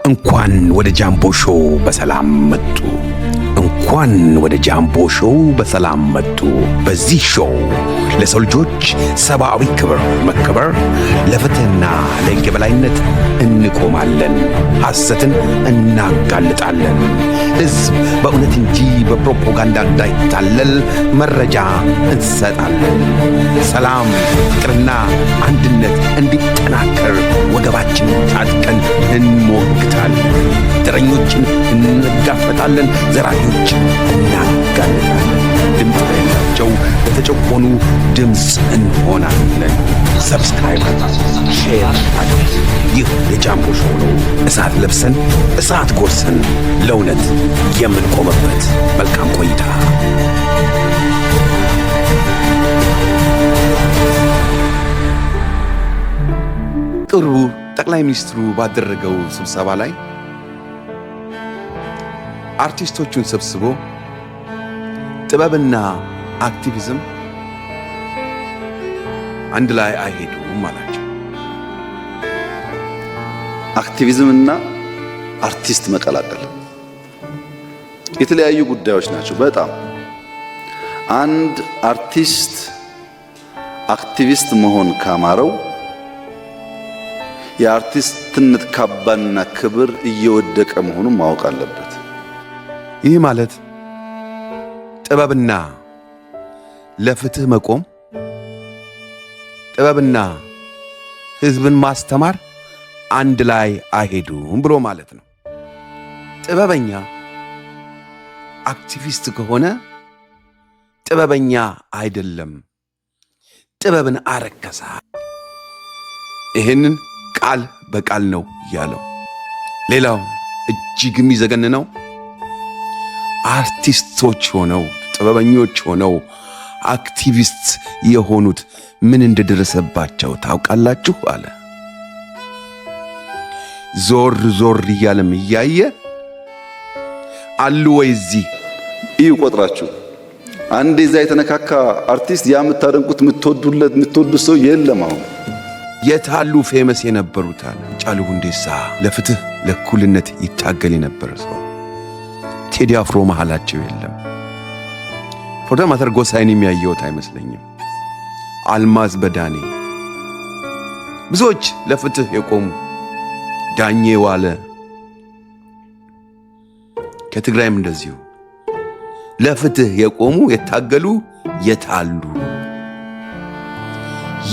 እንኳን ወደ ጃምቦ ሾው በሰላም መጡ። እንኳን ወደ ጃምቦ ሾው በሰላም መጡ። በዚህ ሾው ለሰው ልጆች ሰብአዊ ክብር መከበር፣ ለፍትህና ለሕግ የበላይነት እንቆማለን። ሐሰትን እናጋልጣለን። ሕዝብ በእውነት እንጂ በፕሮፓጋንዳ እንዳይታለል መረጃ እንሰጣለን። ሰላም፣ ፍቅርና አንድነት እንዲጠናከር ወገባችንን ታጥቀን እንሞግታለን። ዘረኞችን እንጋፈጣለን። ዘራኞችን እናጋልጣለን። ድምፅ ለሌላቸው ለተጨቆኑ ድምፅ እንሆናለን። ሰብስክራይብ፣ ሼር አድርጉ። ይህ የጃምቦ ሾው ነው። እሳት ለብሰን እሳት ጎርሰን ለእውነት የምንቆምበት። መልካም ቆይታ። ቅርቡ ጠቅላይ ሚኒስትሩ ባደረገው ስብሰባ ላይ አርቲስቶቹን ሰብስቦ ጥበብና አክቲቪዝም አንድ ላይ አይሄዱም አላቸው። አክቲቪዝምና አርቲስት መቀላቀል የተለያዩ ጉዳዮች ናቸው። በጣም አንድ አርቲስት አክቲቪስት መሆን ካማረው የአርቲስትነት ካባና ክብር እየወደቀ መሆኑን ማወቅ አለበት። ይህ ማለት ጥበብና ለፍትህ መቆም፣ ጥበብና ሕዝብን ማስተማር አንድ ላይ አይሄዱም ብሎ ማለት ነው። ጥበበኛ አክቲቪስት ከሆነ ጥበበኛ አይደለም፣ ጥበብን አረከሳ። ይህንን ቃል በቃል ነው ያለው። ሌላው እጅግ የሚዘገንነው አርቲስቶች ሆነው ጥበበኞች ሆነው አክቲቪስት የሆኑት ምን እንደደረሰባቸው ታውቃላችሁ አለ። ዞር ዞር እያለም እያየ አሉ ወይ እዚህ እዩ ቆጥራችሁ አንዴ እዛ የተነካካ አርቲስት ያ የምታደንቁት የምትወዱት ሰው የለም። አሁን የታሉ ፌመስ የነበሩት አለ። ሃጫሉ ሁንዴሳ ለፍትህ ለእኩልነት ይታገል የነበረ ሰው። ቴዲ አፍሮ መሃላቸው የለም። ፕሮግራም አተርጎ ሳይን የሚያየውት አይመስለኝም። አልማዝ በዳኔ ብዙዎች ለፍትህ የቆሙ ዳኜ ዋለ ከትግራይም እንደዚሁ ለፍትህ የቆሙ የታገሉ የታሉ?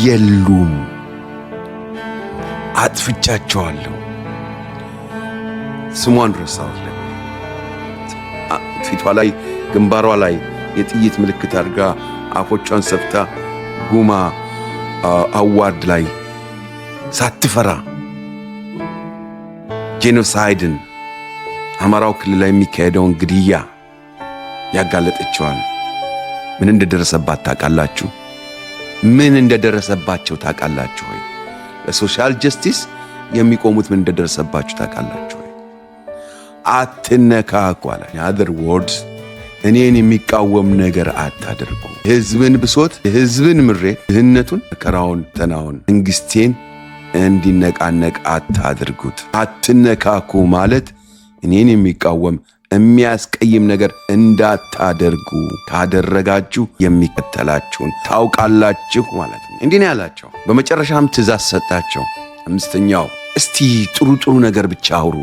የሉም። አጥፍቻቸዋለሁ። ስሟን ረሳሁት። ፊቷ ላይ ግንባሯ ላይ የጥይት ምልክት አድርጋ አፎቿን ሰፍታ ጉማ አዋርድ ላይ ሳትፈራ ጄኖሳይድን አማራው ክልል ላይ የሚካሄደውን ግድያ ያጋለጠችዋል። ምን እንደደረሰባት ታውቃላችሁ? ምን እንደደረሰባቸው ታውቃላችሁ ወይ? ለሶሻል ጀስቲስ የሚቆሙት ምን እንደደረሰባችሁ ታውቃላችሁ ወይ? አትነካኩ አለ። in other words እኔን የሚቃወም ነገር አታድርጉ። የሕዝብን ብሶት፣ የሕዝብን ምሬት፣ ድህነቱን፣ መከራውን፣ ተናውን መንግስቴን እንዲነቃነቅ አታድርጉት። አትነካኩ ማለት እኔን የሚቃወም የሚያስቀይም ነገር እንዳታደርጉ፣ ካደረጋችሁ የሚከተላችሁን ታውቃላችሁ ማለት ነው። እንዲህ ነው ያላቸው። በመጨረሻም ትእዛዝ ሰጣቸው። አምስተኛው እስቲ ጥሩ ጥሩ ነገር ብቻ አውሩ።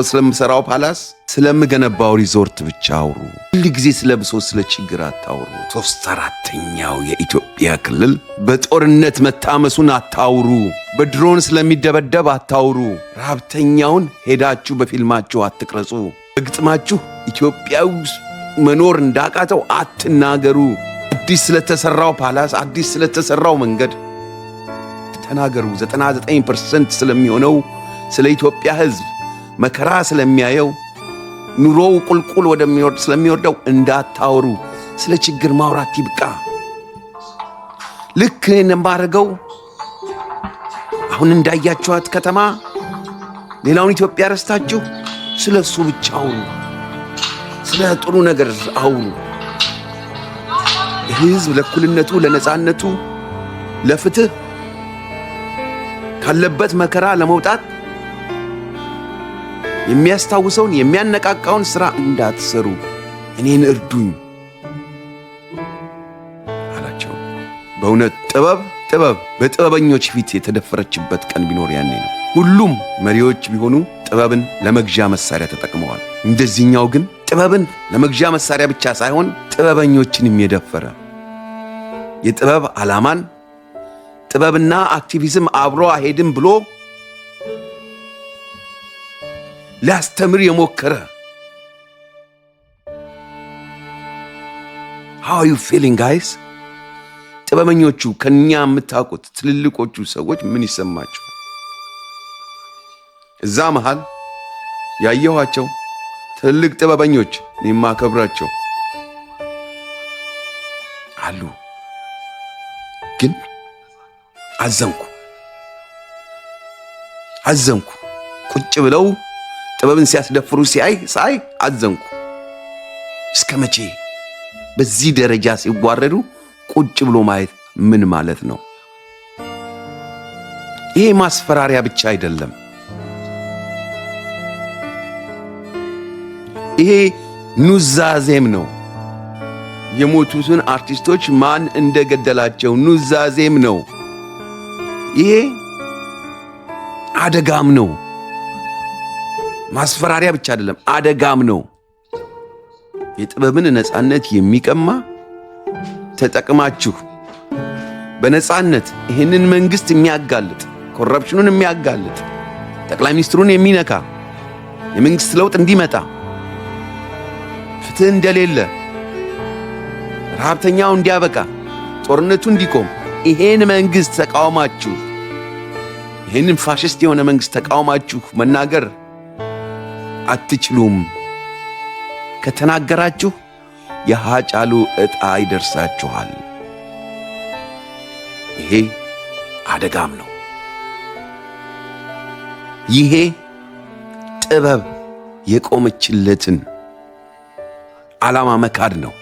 ስለምሰራው ፓላስ፣ ስለምገነባው ሪዞርት ብቻ አውሩ። ሁል ጊዜ ስለ ብሶት፣ ስለ ችግር አታውሩ። 3/4ኛው የኢትዮጵያ ክልል በጦርነት መታመሱን አታውሩ። በድሮን ስለሚደበደብ አታውሩ። ረሃብተኛውን ሄዳችሁ በፊልማችሁ አትቅረጹ። በግጥማችሁ ኢትዮጵያዊ መኖር እንዳቃተው አትናገሩ። አዲስ ስለተሰራው ፓላስ፣ አዲስ ስለተሰራው መንገድ ተናገሩ። 99% ስለሚሆነው ስለ ኢትዮጵያ ሕዝብ መከራ ስለሚያየው ኑሮው ቁልቁል ስለሚወርደው እንዳታወሩ። ስለ ችግር ማውራት ይብቃ። ልክ እንደማረገው አሁን እንዳያችኋት ከተማ ሌላውን ኢትዮጵያ ረስታችሁ ስለ እሱ ብቻ አውሩ። ስለ ጥሩ ነገር አውሩ። ሕዝብ ለእኩልነቱ፣ ለነጻነቱ፣ ለፍትህ ካለበት መከራ ለመውጣት የሚያስታውሰውን የሚያነቃቃውን ሥራ እንዳትሰሩ እኔን እርዱኝ አላቸው። በእውነት ጥበብ በጥበበኞች ፊት የተደፈረችበት ቀን ቢኖር ያኔ ነው። ሁሉም መሪዎች ቢሆኑ ጥበብን ለመግዣ መሳሪያ ተጠቅመዋል። እንደዚህኛው ግን ጥበብን ለመግዣ መሳሪያ ብቻ ሳይሆን ጥበበኞችንም የደፈረ የጥበብ ዓላማን ጥበብና አክቲቪዝም አብሮ አይሄድም ብሎ ሊያስተምር የሞከረ How are you feeling guys? ጥበበኞቹ ከኛ የምታውቁት ትልልቆቹ ሰዎች ምን ይሰማቸው? እዛ መሃል ያየኋቸው ትልቅ ጥበበኞች የማከብራቸው አሉ። ግን አዘንኩ። ቁጭ ብለው ጥበብን ሲያስደፍሩ ሳይ አዘንኩ። እስከ መቼ በዚህ ደረጃ ሲዋረዱ ቁጭ ብሎ ማየት ምን ማለት ነው? ይሄ ማስፈራሪያ ብቻ አይደለም። ይሄ ኑዛዜም ነው። የሞቱትን አርቲስቶች ማን እንደገደላቸው ኑዛዜም ነው። ይሄ አደጋም ነው። ማስፈራሪያ ብቻ አይደለም፣ አደጋም ነው። የጥበብን ነፃነት የሚቀማ ተጠቅማችሁ በነፃነት ይህንን መንግስት የሚያጋልጥ ኮረፕሽኑን የሚያጋልጥ ጠቅላይ ሚኒስትሩን የሚነካ የመንግስት ለውጥ እንዲመጣ ፍትህ እንደሌለ ረሃብተኛው እንዲያበቃ ጦርነቱ እንዲቆም ይሄን መንግስት ተቃውማችሁ ይሄንን ፋሽስት የሆነ መንግስት ተቃውማችሁ መናገር አትችሉም። ከተናገራችሁ የሃጫሉ ዕጣ ይደርሳችኋል። ይሄ አደጋም ነው። ይሄ ጥበብ የቆመችለትን ዓላማ መካድ ነው።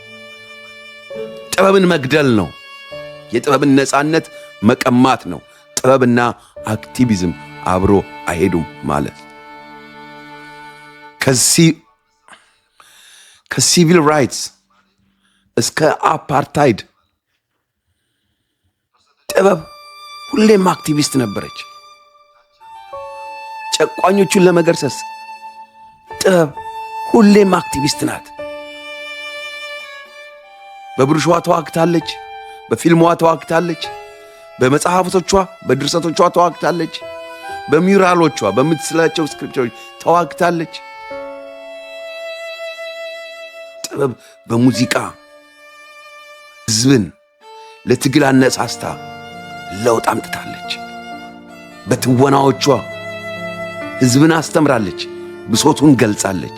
ጥበብን መግደል ነው። የጥበብን ነፃነት መቀማት ነው። ጥበብና አክቲቪዝም አብሮ አይሄዱም ማለት ከሲቪል ራይትስ እስከ አፓርታይድ ጥበብ ሁሌም አክቲቪስት ነበረች። ጨቋኞቹን ለመገርሰስ ጥበብ ሁሌም አክቲቪስት ናት። በብሩሿ ተዋግታለች፣ በፊልሟ ተዋግታለች፣ በመጽሐፎቿ በድርሰቶቿ ተዋግታለች፣ በሚውራሎቿ በምትስላቸው ስክሪፕቶች ተዋግታለች። ጥበብ በሙዚቃ ሕዝብን ለትግል አነሳስታ ለውጥ አምጥታለች። በትወናዎቿ ሕዝብን አስተምራለች፣ ብሶቱን ገልጻለች።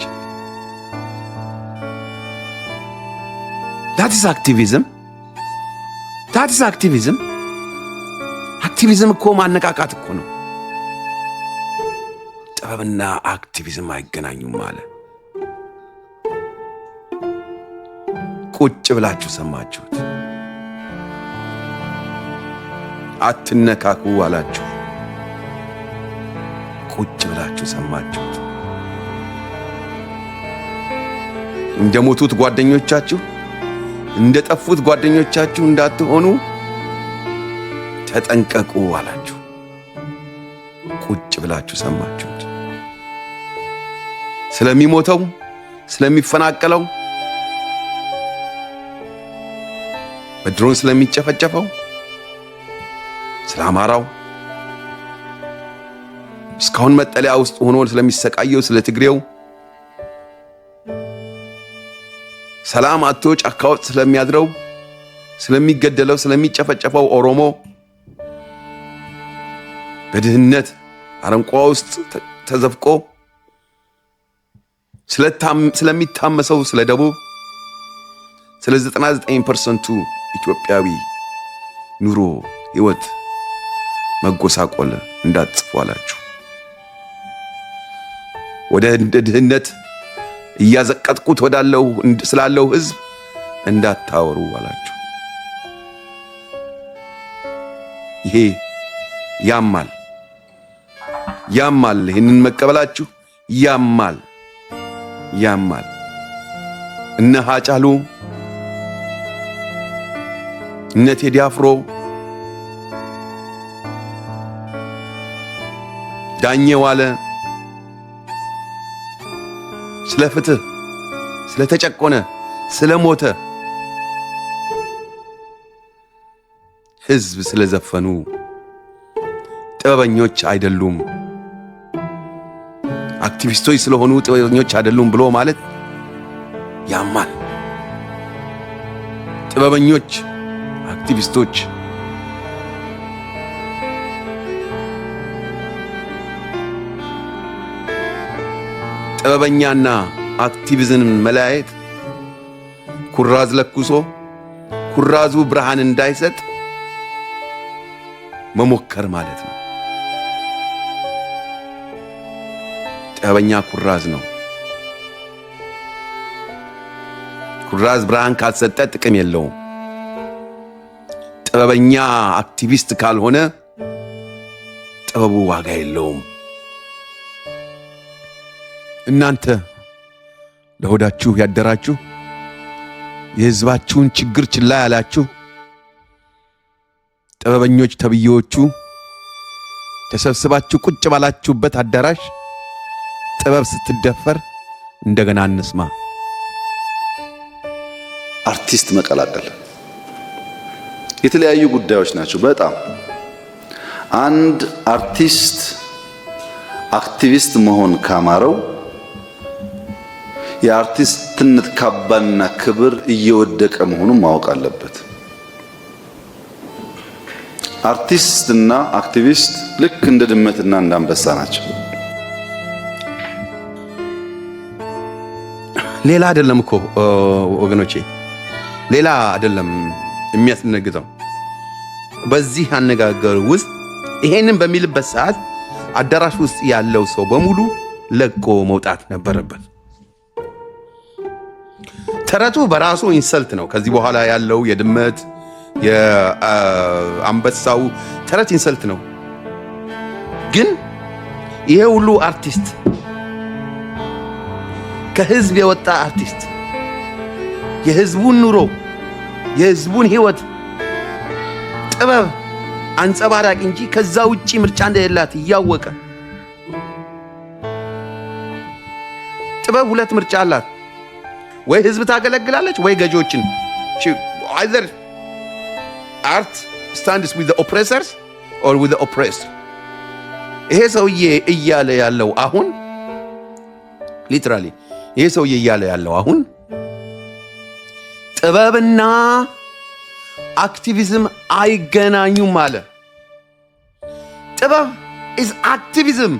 That is activism. አክቲቪዝም እኮ ማነቃቃት እኮ ነው። ጥበብና አክቲቪዝም አይገናኙም ማለት ቁጭ ብላችሁ ሰማችሁት። አትነካኩ አላችሁ። ቁጭ ብላችሁ ሰማችሁት። እንደሞቱት ጓደኞቻችሁ እንደጠፉት ጓደኞቻችሁ እንዳትሆኑ ተጠንቀቁ አላችሁ። ቁጭ ብላችሁ ሰማችሁት። ስለሚሞተው ስለሚፈናቀለው በድሮን ስለሚጨፈጨፈው ስለ አማራው እስካሁን መጠለያ ውስጥ ሆኖ ስለሚሰቃየው ስለ ትግሬው ሰላም አጥቶ ጫካ ውስጥ ስለሚያድረው ስለሚገደለው ስለሚጨፈጨፈው ኦሮሞ በድህነት አረንቋ ውስጥ ተዘፍቆ ስለሚታመሰው ስለ ደቡብ ስለ 99% ኢትዮጵያዊ ኑሮ ህይወት መጎሳቆል እንዳትጽፉ አላችሁ። ወደ ድህነት እያዘቀጥኩት ወዳለው ስላለው ህዝብ እንዳታወሩ አላችሁ። ይሄ ያማል። ይህንን መቀበላችሁ ያማል። እነ ሃጫሉ እነ ቴዲ አፍሮ ዳኜ ዋለ ስለ ፍትህ ስለ ተጨቆነ ስለ ሞተ ሕዝብ ስለ ዘፈኑ ጥበበኞች አይደሉም፣ አክቲቪስቶች ስለሆኑ ጥበበኞች አይደሉም ብሎ ማለት ያማል። ጥበበኞች አክቲቪስቶች ጥበበኛና አክቲቪዝምን መለያየት ኩራዝ ለኩሶ ኩራዙ ብርሃን እንዳይሰጥ መሞከር ማለት ነው። ጥበበኛ ኩራዝ ነው። ኩራዝ ብርሃን ካልሰጠ ጥቅም የለውም። ጥበበኛ አክቲቪስት ካልሆነ ጥበቡ ዋጋ የለውም። እናንተ ለሆዳችሁ ያደራችሁ የሕዝባችሁን ችግር ችላ ያላችሁ ጥበበኞች ተብዬዎቹ ተሰብስባችሁ ቁጭ ባላችሁበት አዳራሽ ጥበብ ስትደፈር እንደገና እንስማ። አርቲስት መቀላቀል የተለያዩ ጉዳዮች ናቸው። በጣም አንድ አርቲስት አክቲቪስት መሆን ካማረው የአርቲስትነት ካባና ክብር እየወደቀ መሆኑን ማወቅ አለበት። አርቲስትና አክቲቪስት ልክ እንደ ድመትና እንደ አንበሳ ናቸው። ሌላ አይደለም እኮ ወገኖቼ፣ ሌላ አይደለም የሚያስነግጠው። በዚህ አነጋገር ውስጥ ይሄንን በሚልበት ሰዓት አዳራሽ ውስጥ ያለው ሰው በሙሉ ለቆ መውጣት ነበረበት። ተረቱ በራሱ ኢንሰልት ነው። ከዚህ በኋላ ያለው የድመት የአንበሳው ተረት ኢንሰልት ነው። ግን ይሄ ሁሉ አርቲስት ከህዝብ የወጣ አርቲስት የህዝቡን ኑሮ የህዝቡን ህይወት ጥበብ አንጸባራቂ እንጂ ከዛ ውጪ ምርጫ እንደሌላት እያወቀ ጥበብ ሁለት ምርጫ አላት። ወይ ህዝብ ታገለግላለች ወይ ገዢዎችን። either art stands with the oppressors or with the oppressed። ይሄ ሰውዬ እያለ ያለው አሁን ሊትራሊ ይሄ ሰውዬ እያለ ያለው አሁን ጥበብና አክቲቪዝም አይገናኙም አለ። ጥበብ is activism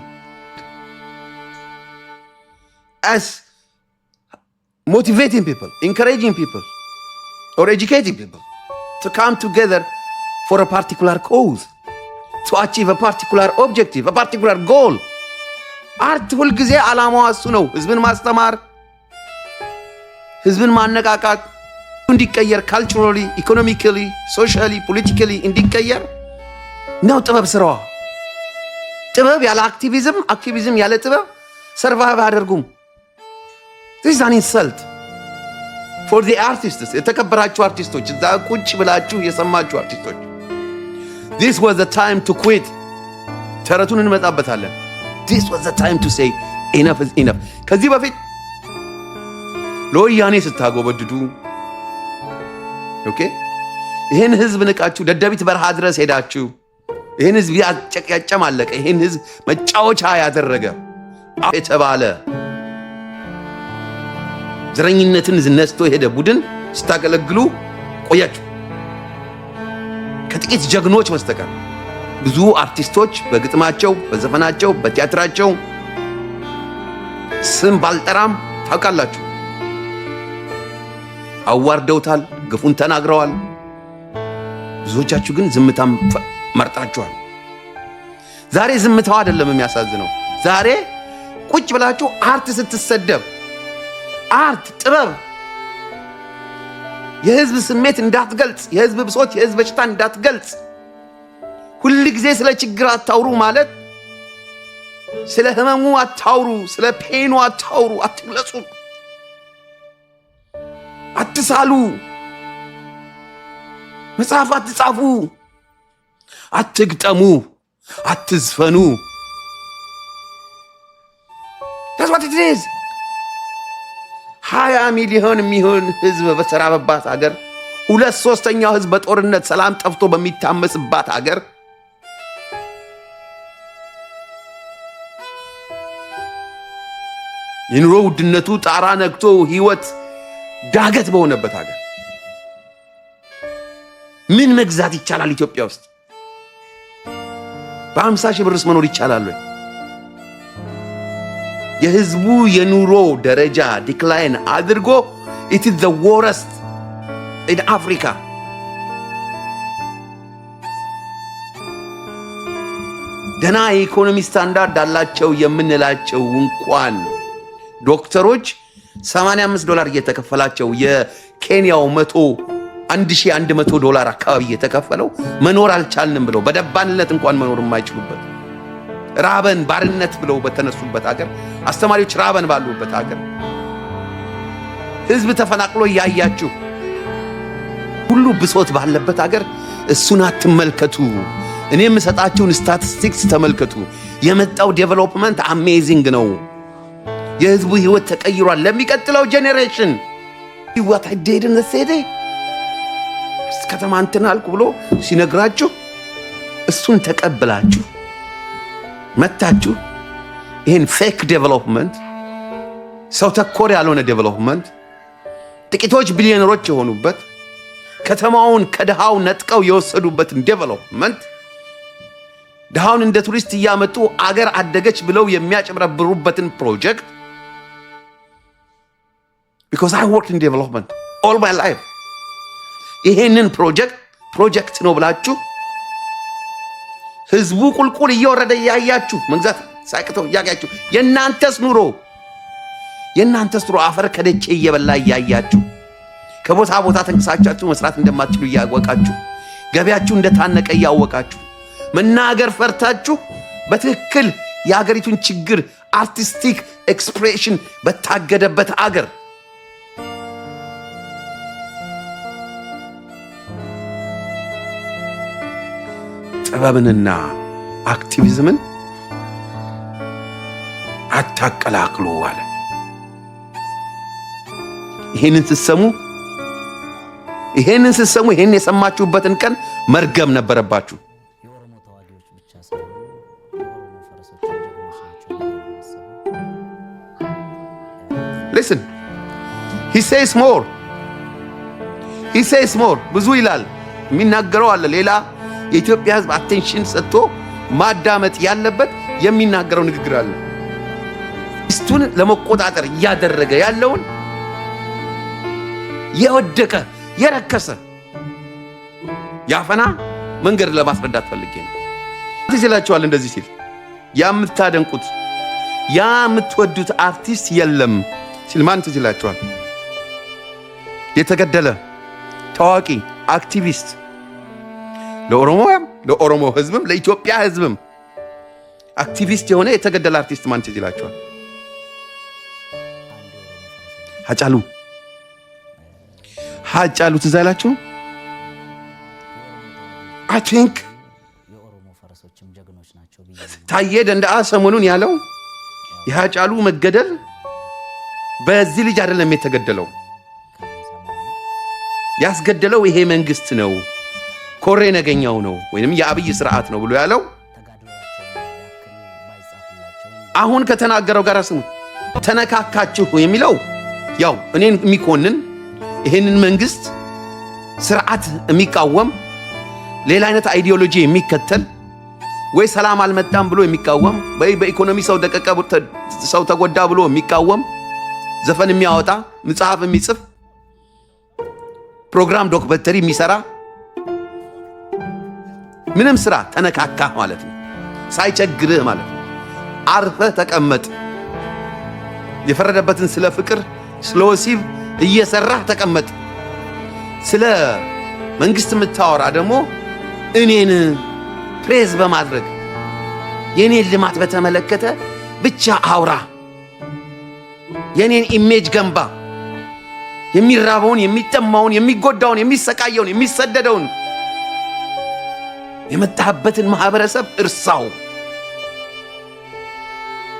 as motivating people, encouraging people, or educating people to come together for a particular cause, to achieve a particular objective, a particular goal. አርት ሁልጊዜ ዓላማው እሱ ነው። ህዝብን ማስተማር፣ ህዝብን ማነቃቃት፣ እንዲቀየር ካልቸራሊ፣ ኢኮኖሚካሊ፣ ሶሻሊ፣ ፖለቲካሊ እንዲቀየር ነው ጥበብ ስራዋ። ጥበብ ያለ አክቲቪዝም፣ አክቲቪዝም ያለ ጥበብ ሰርቫይቭ አያደርጉም። this is an insult for the artists። የተከበራችሁ አርቲስቶች፣ እዛ ቁጭ ብላችሁ የሰማችሁ አርቲስቶች፣ this was the time to quit። ተረቱን እንመጣበታለን። this was the time to say enough is enough። ከዚህ በፊት ለወያኔ ስታጎበድዱ ኦኬ፣ ይሄን ህዝብ ንቃችሁ ደደቢት በረሃ ድረስ ሄዳችሁ ይሄን ህዝብ ያጨማለቀ ይሄን ህዝብ መጫወቻ ያደረገ የተባለ ዘረኝነትን ነስቶ የሄደ ቡድን ስታገለግሉ ቆያችሁ። ከጥቂት ጀግኖች በስተቀር ብዙ አርቲስቶች በግጥማቸው፣ በዘፈናቸው፣ በቲያትራቸው ስም ባልጠራም ታውቃላችሁ አዋርደውታል፣ ግፉን ተናግረዋል። ብዙዎቻችሁ ግን ዝምታም መርጣችኋል። ዛሬ ዝምታው አይደለም የሚያሳዝነው። ዛሬ ቁጭ ብላችሁ አርት ስትሰደብ፣ አርት ጥበብ የህዝብ ስሜት እንዳትገልጽ፣ የህዝብ ብሶት፣ የህዝብ በሽታ እንዳትገልጽ፣ ሁል ጊዜ ስለ ችግር አታውሩ ማለት ስለ ህመሙ አታውሩ፣ ስለ ፔኑ አታውሩ፣ አትግለጹ፣ አትሳሉ፣ መጽሐፍ አትጻፉ፣ አትግጠሙ፣ አትዝፈኑ። That's what it is. 20 ሚሊዮን የሚሆን ህዝብ በተራበባት ሀገር፣ 2/3 ህዝብ በጦርነት ሰላም ጠፍቶ በሚታመስባት ሀገር የኑሮ ውድነቱ ጣራ ነግቶ ህይወት ዳገት በሆነበት ሀገር ምን መግዛት ይቻላል? ኢትዮጵያ ውስጥ በ50 ሺህ ብርስ መኖር ይቻላል ወይ? የህዝቡ የኑሮ ደረጃ ዲክላይን አድርጎ it is the worst in Africa. ደና የኢኮኖሚ ስታንዳርድ አላቸው የምንላቸው እንኳን ዶክተሮች $85 እየተከፈላቸው የኬንያው $1,100 አካባቢ እየተከፈለው መኖር አልቻልንም ብለው በደባንነት እንኳን መኖር የማይችሉበት ራበን ባርነት ብለው በተነሱበት ሀገር፣ አስተማሪዎች ራበን ባሉበት ሀገር፣ ህዝብ ተፈናቅሎ ያያችሁ ሁሉ ብሶት ባለበት ሀገር እሱን አትመልከቱ። እኔ የምሰጣችሁን ስታቲስቲክስ ተመልከቱ። የመጣው ዴቨሎፕመንት አሜዚንግ ነው። የህዝቡ ህይወት ተቀይሯል። ለሚቀጥለው ጄኔሬሽን what I did in the city ከተማ እንትን አልኩ ብሎ ሲነግራችሁ እሱን ተቀብላችሁ መታችሁ ይህን ፌክ ዴቨሎፕመንት፣ ሰው ተኮር ያልሆነ ዴቨሎፕመንት፣ ጥቂቶች ቢሊዮነሮች የሆኑበት ከተማውን ከድሃው ነጥቀው የወሰዱበትን ዴቨሎፕመንት ድሃውን እንደ ቱሪስት እያመጡ አገር አደገች ብለው የሚያጭበረብሩበትን ፕሮጀክት because I worked in development all my life ይሄንን ፕሮጀክት ነው ብላችሁ ህዝቡ ቁልቁል እየወረደ ያያችሁ መግዛት ሳይቀተው ያያችሁ የናንተስ ኑሮ አፈር ከደቼ እየበላ ያያችሁ ከቦታ ቦታ ተንቀሳቃችሁ መስራት እንደማትችሉ ያወቃችሁ ገበያችሁ እንደታነቀ ያወቃችሁ መናገር ፈርታችሁ በትክክል የሀገሪቱን ችግር አርቲስቲክ ኤክስፕሬሽን በታገደበት አገር ጥበብንና አክቲቪዝምን አታቀላቅሉ አለ። ይሄንን ስትሰሙ ይሄን የሰማችሁበትን ቀን መርገም ነበረባችሁ። የኦሮሞ ተዋጊዎች ብቻ ሳይሆኑ የኦሮሞ ፈረሶች ጀግኖች ናቸው። Listen, he says more ብዙ ይላል የሚናገረው አለ። ሌላ የኢትዮጵያ ህዝብ አቴንሽን ሰጥቶ ማዳመጥ ያለበት የሚናገረው ንግግር አለ። እሱን ለመቆጣጠር እያደረገ ያለውን የወደቀ የረከሰ ያፈና መንገድ ለማስረዳት ፈልጌ ነው። ትዝላችኋል እንደዚህ ሲል የምታደንቁት የምትወዱት አርቲስት የለም ሲል ማን ትዝላችኋል? የተገደለ ታዋቂ አክቲቪስት ለኦሮሞ ህዝብም ለኢትዮጵያ ህዝብም አክቲቪስት የሆነ የተገደለ አርቲስት ማን ትዝላችኋል? ሀጫሉ ትዝ አይላችሁ? I think የኦሮሞ ፈረሶችም ጀግኖች ናቸው ብዬ ታዬ ደንደዓ ሰሞኑን ያለው የሀጫሉ መገደል በዚህ ልጅ አይደለም የተገደለው፣ ያስገደለው ይሄ መንግስት ነው፣ ኮሬ ነገኛው ነው ወይንም የአብይ ስርዓት ነው ብሎ ያለው አሁን ከተናገረው ጋር ስሙ ተነካካችሁ የሚለው ያው እኔን የሚኮንን ይሄንን መንግስት ስርዓት የሚቃወም ሌላ አይነት አይዲዮሎጂ የሚከተል ወይ ሰላም አልመጣም ብሎ የሚቃወም ወይ በኢኮኖሚ ሰው ተጎዳ ብሎ የሚቃወም ዘፈን የሚያወጣ መጽሐፍ የሚጽፍ ፕሮግራም ዶክመንተሪ የሚሰራ ምንም ስራ ተነካካ ማለት ነው። ሳይቸግርህ ማለት ነው። አርፈህ ተቀመጥ። የፈረደበትን ስለ ፍቅር ስለ ወሲብ እየሰራህ ተቀመጥ። ስለ መንግስት የምታወራ ደግሞ እኔን ፕሬዝ በማድረግ የኔን ልማት በተመለከተ ብቻ አውራ፣ የኔን ኢሜጅ ገንባ፣ የሚራበውን፣ የሚጠማውን፣ የሚጎዳውን፣ የሚሰቃየውን፣ የሚሰደደውን የመጣህበትን ማህበረሰብ እርሳው።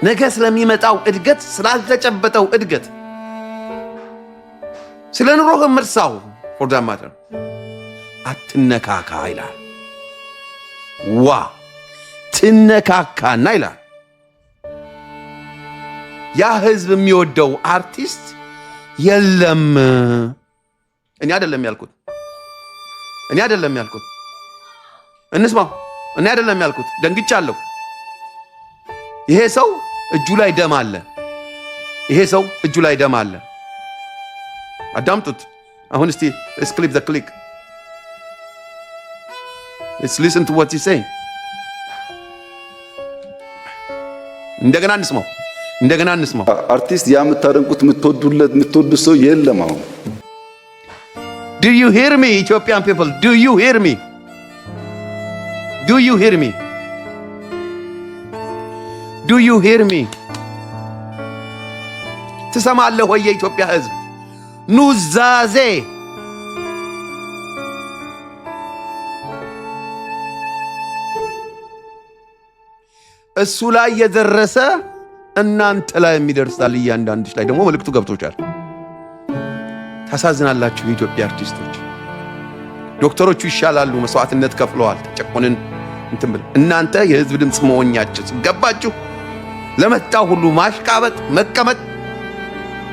ነገ ስለሚመጣው እድገት፣ ስላልተጨበጠው እድገት፣ ስለ ኑሮህም እርሳው። ፎር ዛት ማተር አትነካካ ይላል። ዋ ትነካካና ይላል። ያ ህዝብ የሚወደው አርቲስት የለም። እኔ አይደለም ያልኩት፣ እንስማው። እኔ አይደለም ያልኩት፣ ደንግጫለሁ። ይሄ ሰው እጁ ላይ ደም አለ። አዳምጡት። አሁን እስቲ ክሊፕ ዘ ክሊክ let's listen to what he's saying። እንደገና እንስማው። አርቲስት ያ የምታደንቁት የምትወዱት ሰው የለም አሁን። Do you hear me, Ethiopian people? Do you hear me? ትሰማለህ ወይ የኢትዮጵያ ህዝብ? ኑዛዜ እሱ ላይ የደረሰ እናንተ ላይ የሚደርሳል። እያንዳንድሽ ላይ ደግሞ መልእክቱ ገብቶቻል። ታሳዝናላችሁ የኢትዮጵያ አርቲስቶች። ዶክተሮቹ ይሻላሉ፣ መስዋዕትነት ከፍለዋል። ተጨቆንን እንትን ብለ እናንተ የህዝብ ድምፅ መሆኛችሁ ሲገባችሁ ለመጣው ሁሉ ማሽቃበጥ፣ መቀመጥ።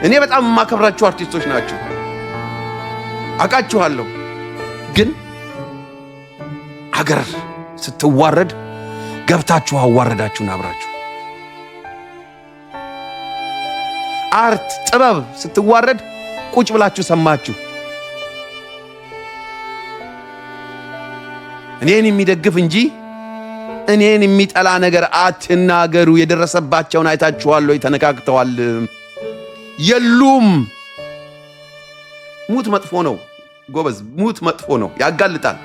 እኔ በጣም የማከብራችሁ አርቲስቶች ናችሁ፣ አውቃችኋለሁ። ግን አገር ስትዋረድ ገብታችሁ አዋረዳችሁን አብራችሁ። አርት ጥበብ ስትዋረድ ቁጭ ብላችሁ ሰማችሁ። እኔን የሚደግፍ እንጂ እኔን የሚጠላ ነገር አትናገሩ። የደረሰባቸውን አይታችኋል ወይ? ተነካክተዋል። የሉም። ሙት መጥፎ ነው ጎበዝ፣ ሙት መጥፎ ነው፣ ያጋልጣል።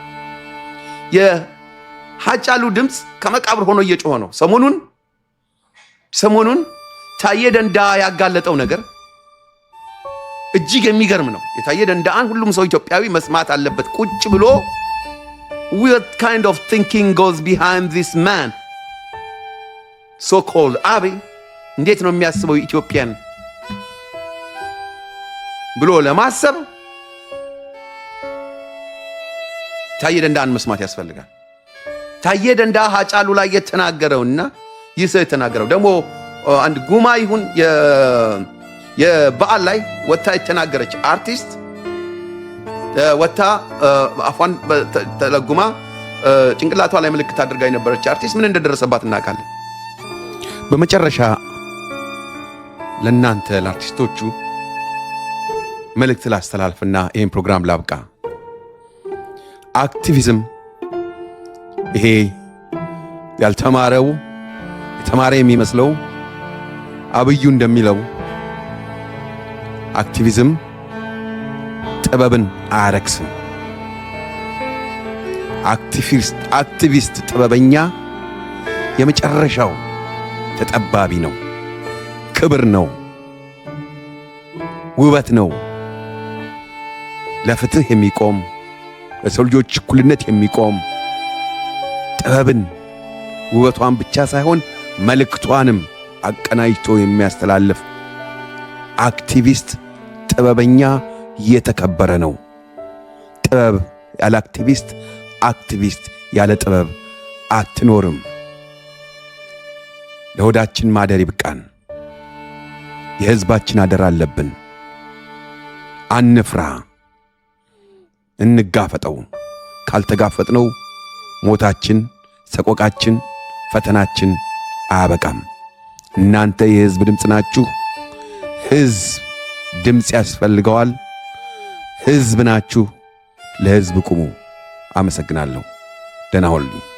የሃጫሉ ድምፅ ከመቃብር ሆኖ እየጮኸ ነው። ሰሞኑን ታየ ደንዳ ያጋለጠው ነገር እጅግ የሚገርም ነው። የታየ ደንዳን ሁሉም ሰው ኢትዮጵያዊ መስማት አለበት። ቁጭ ብሎ what kind of thinking goes behind this man so called አብይ እንዴት ነው የሚያስበው ኢትዮጵያን ብሎ ለማሰብ ታየ ደንዳን መስማት ያስፈልጋል። ታየ ደንዳ ሃጫሉ ላይ የተናገረውና ይህ ሰው የተናገረው ደግሞ አንድ ጉማ ይሁን የበዓል ላይ ወታ የተናገረች አርቲስት ወታ አፏን ተለጉማ ጭንቅላቷ ላይ ምልክት አድርጋ የነበረች አርቲስት ምን እንደደረሰባት እናውቃለን። በመጨረሻ ለእናንተ ለአርቲስቶቹ መልእክት ላስተላልፍና ይህን ፕሮግራም ላብቃ። አክቲቪዝም ይሄ ያልተማረው የተማረ የሚመስለው አብዩ እንደሚለው አክቲቪዝም ጥበብን አያረክስም። አክቲቪስት ጥበበኛ የመጨረሻው ተጠባቢ ነው፣ ክብር ነው፣ ውበት ነው። ለፍትህ የሚቆም ለሰው ልጆች እኩልነት የሚቆም ጥበብን ውበቷን ብቻ ሳይሆን መልእክቷንም አቀናጅቶ የሚያስተላልፍ አክቲቪስት ጥበበኛ የተከበረ ነው። ጥበብ ያለ አክቲቪስት፣ አክቲቪስት ያለ ጥበብ አትኖርም። ለሆዳችን ማደር ይብቃን። የሕዝባችን አደራ አለብን። አንፍራ፣ እንጋፈጠው። ካልተጋፈጥነው ሞታችን፣ ሰቆቃችን፣ ፈተናችን አያበቃም። እናንተ የሕዝብ ድምፅ ናችሁ። ሕዝብ ድምፅ ያስፈልገዋል። ሕዝብ ናችሁ። ለሕዝብ ቁሙ። አመሰግናለሁ። ደህና ሁኑ።